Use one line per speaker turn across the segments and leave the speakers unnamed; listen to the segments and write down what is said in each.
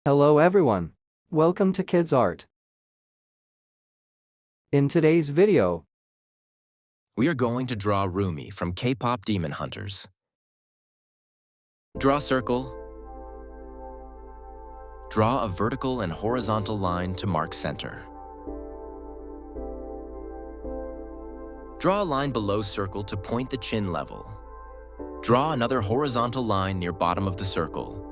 Hello everyone. Welcome to Kidz Art. In today's video,
we are going to draw Rumi from Kpop Demon Hunters. Draw circle. Draw a vertical and horizontal line to mark center. Draw a line below circle to point the chin level. Draw another horizontal line near bottom of the circle.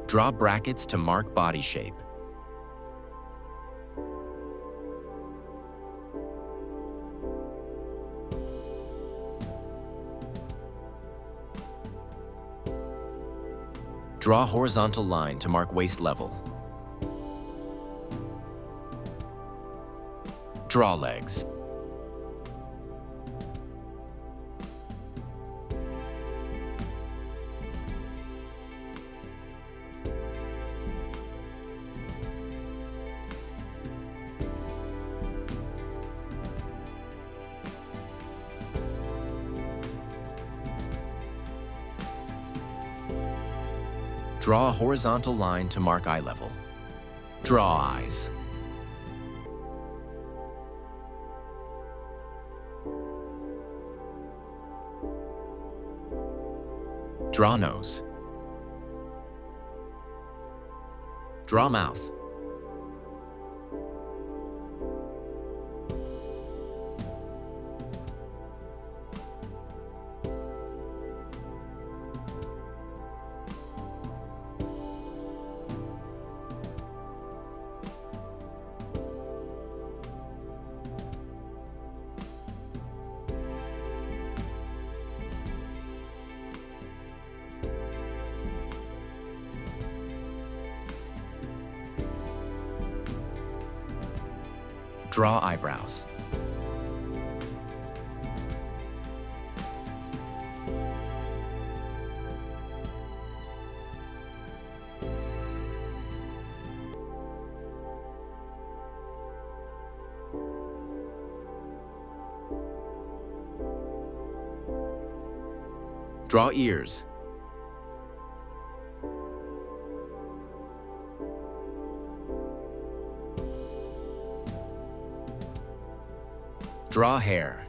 Draw brackets to mark body shape. Draw a horizontal line to mark waist level. Draw legs. Draw a horizontal line to mark eye level. Draw eyes. Draw nose. Draw mouth. Draw eyebrows. Draw ears. Draw hair.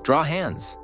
Draw hands.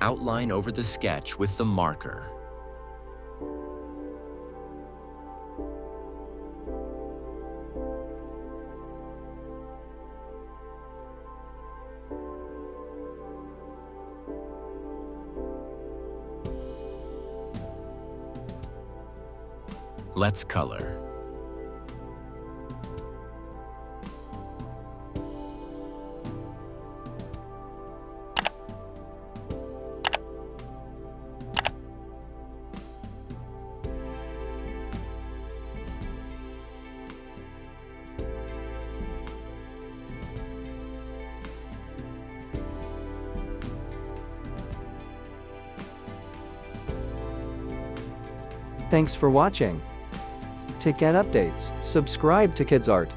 Outline over the sketch with the marker. Let's color.
Thanks for watching. To get updates, subscribe to Kidz Art.